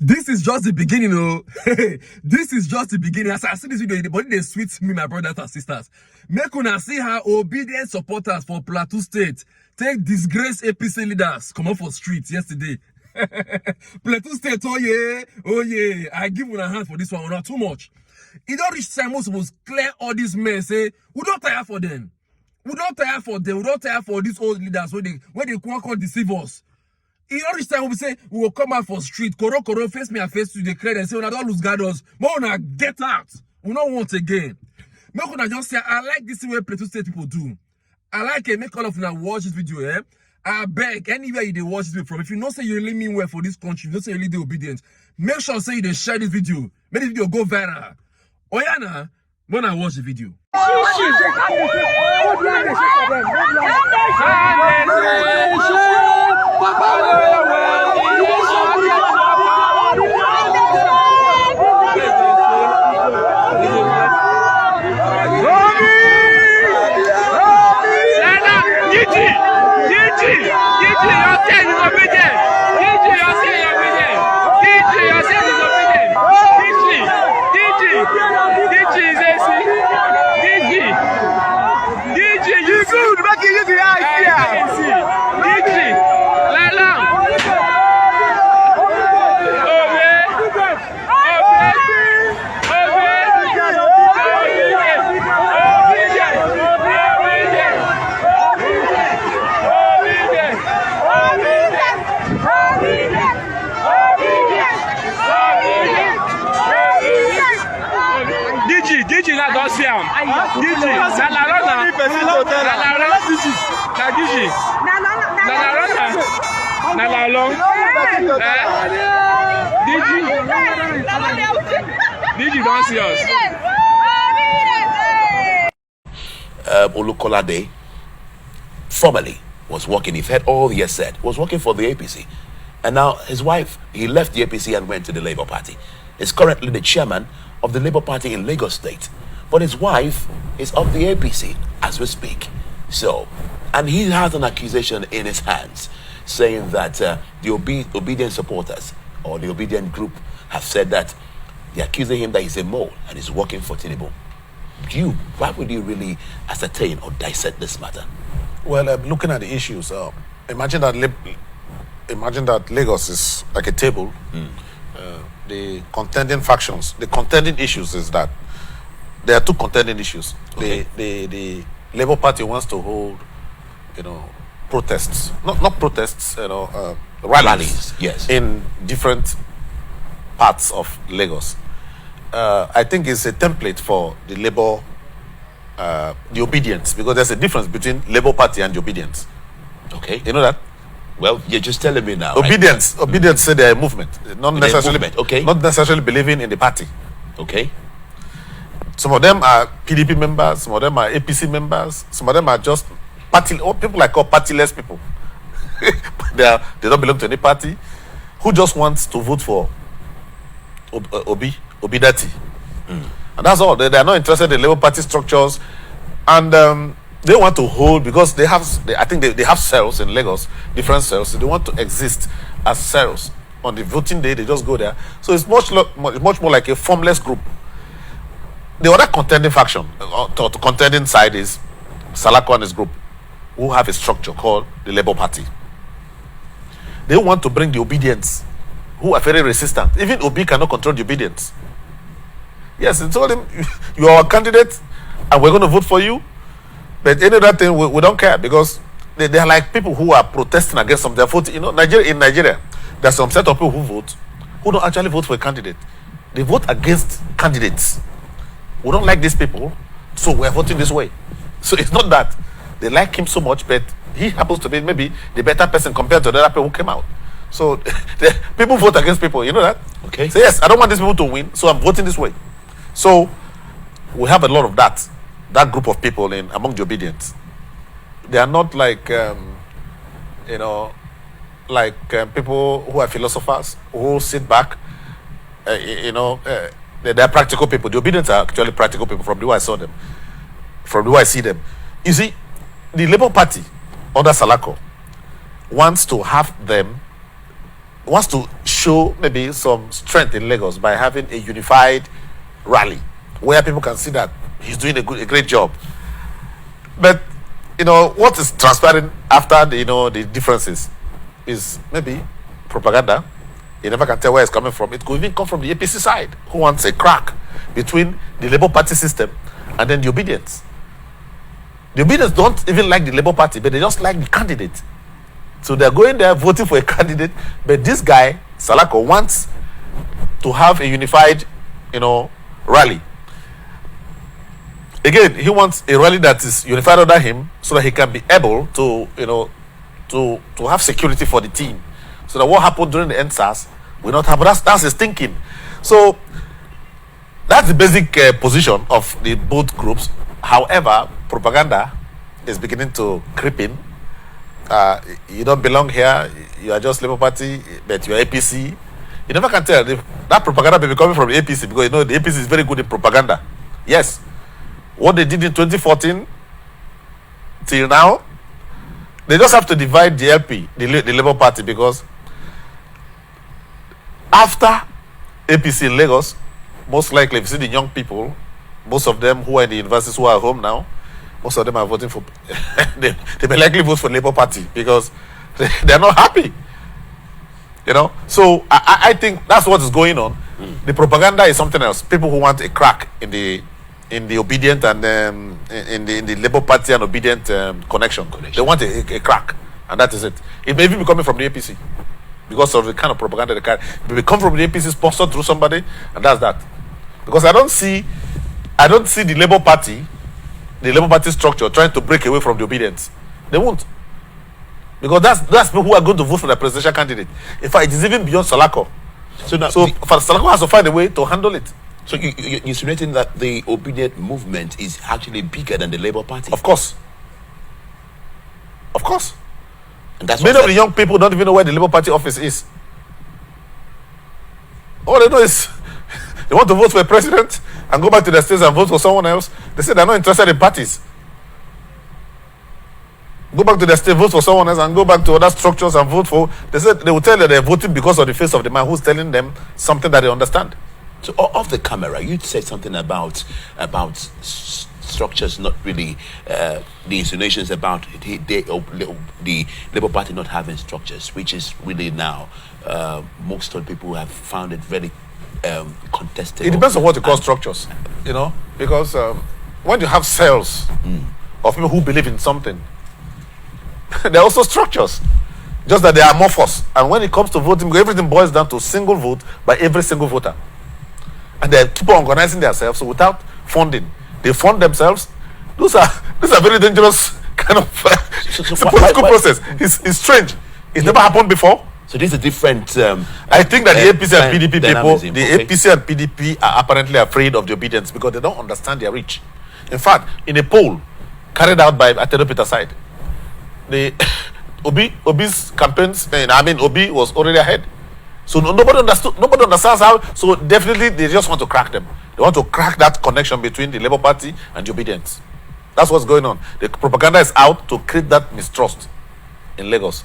This is just the beginning, oh. This is just the beginning. As I see this video, the body they sweet me, my brothers and sisters. Make una see how obedient supporters for Plateau State take disgraced APC leaders come up for streets yesterday. Plateau State, oh yeah. I give una hand for this one, not too much. It don't reach time most must clear all these men, say, we don't tire for them. We don't tire for them. We don't tire for these old leaders when they can't deceive us. In all this time, we say we will come out for street, koro face me and face to the credit and say, "We don't lose guard us, but we not get out. We don't want again." Make una just say, I like this way Plateau State people do. I like it. Make all of you watch this video. I beg anywhere you watch this video from. If you know say you really mean well for this country, you know say you really obedient. Make sure say you share this video. Make this video go viral. Oyana, when I watch the video. Don't see us. Olukolade formerly was working, you've heard all he has said, was working for the APC. And now his wife, he left the APC and went to the Labour Party. He's currently the chairman of the Labour Party in Lagos State. But his wife is of the APC as we speak. So, and he has an accusation in his hands saying that the obedient supporters or the obedient group have said that they're accusing him that he's a mole and he's working for Tinubu. Why would you really ascertain or dissect this matter? Well, looking at the issues, imagine that Lagos is like a table. The contending factions, the contending issues is that there are two contending issues. Okay. The Labour Party wants to hold, protests, not protests, rallies, yes, in different parts of Lagos. I think it's a template for the Labour, the Obedience, because there's a difference between Labour Party and the Obedience. Okay, you know that. Well, you're just telling me now. Obedience, right? Obedience say they're a movement, not necessarily. Okay. Not necessarily believing in the party. Okay. Some of them are PDP members. Some of them are APC members. Some of them are just party. Or people like call partyless people. They don't belong to any party. Who just wants to vote for Obidati. And that's all. They are not interested in Labour Party structures, and they want to hold because I think they have cells in Lagos, different cells. So they want to exist as cells. On the voting day, they just go there. So it's much more like a formless group. The other contending faction, to contending side, is Salako and his group, who have a structure called the Labour Party. They want to bring the Obedience, who are very resistant. Even Obi cannot control the Obedience. Yes, they told him, you are our candidate, and we're going to vote for you. But any other thing, we don't care, because they are like people who are protesting against some. They're voting. In Nigeria, there's some set of people who vote, who don't actually vote for a candidate. They vote against candidates. We don't like these people, so we're voting this way. So it's not that they like him so much, but he happens to be maybe the better person compared to the other people who came out. So people vote against people, you know that? Okay. So yes, I don't want these people to win, so I'm voting this way. So we have a lot of that group of people among the Obedients. They are not like people who are philosophers who sit back. They are practical people. The Obedients are actually practical people from the way I saw them, from the way I see them. You see, the Labour Party under Salako wants to show show maybe some strength in Lagos by having a unified rally where people can see that he's doing a great job. But what is transpiring after the differences is maybe propaganda. You never can tell where it's coming from. It could even come from the APC side, who wants a crack between the Labour Party system and then the Obedience. The Obedience don't even like the Labour Party, but they just like the candidate. So they're going there voting for a candidate, but this guy, Salako, wants to have a unified, rally. Again, he wants a rally that is unified under him so that he can be able to, to have security for the team. So that what happened during the NSAS will not happen. That's his thinking. So that's the basic position of the both groups. However, propaganda is beginning to creep in. You don't belong here. You are just Labour Party, but you are APC. You never can tell. That propaganda may be coming from the APC because the APC is very good in propaganda. Yes. What they did in 2014 till now, they just have to divide the LP, the Labour Party, because after APC in Lagos, most likely, if you see the young people, most of them who are in the universities who are at home now, most of them are voting for, they may likely vote for Labour Party because they're not happy. So I think that's what is going on. The propaganda is something else. People who want a crack in the Obidient and in the Labour Party and Obidient connection. They want a crack, and that is it. It may even be coming from the APC because of the kind of propaganda they carry. It may come from the APC sponsored through somebody, and that's that. Because I don't see the Labour Party structure trying to break away from the Obedience. They won't. Because that's people who are going to vote for the presidential candidate. In fact, it is even beyond Salako. So Salako has to find a way to handle it. So you're insinuating that the Obedient movement is actually bigger than the Labour Party? Of course. Of course. And that's many of the young people don't even know where the Labour Party office is. All they know is they want to vote for a president and go back to their states and vote for someone else. They say they're not interested in parties. Go back to their state, vote for someone else, and go back to other structures and vote for. They said they will tell you they're voting because of the face of the man who's telling them something that they understand. So off the camera, you said something about structures not really, the insinuations about the Labour Party not having structures, which is really now most of the people have found it very contested. It depends on what you call structures, because when you have cells of people who believe in something, there are also structures, just that they are amorphous. And when it comes to voting, everything boils down to single vote by every single voter. And they keep on organizing themselves, so without funding, they fund themselves. These are very dangerous kind of it's a political process. It's strange. It's never happened before. So this is a different. I think that the APC and PDP people, APC and PDP are apparently afraid of the Obedience because they don't understand their reach. In fact, in a poll carried out by Atedo Peter side, the Obi's campaigns, Obi was already ahead. So nobody understands how. So definitely they just want to crack them. They want to crack that connection between the Labour Party and the Obedience. That's what's going on. The propaganda is out to create that mistrust in Lagos.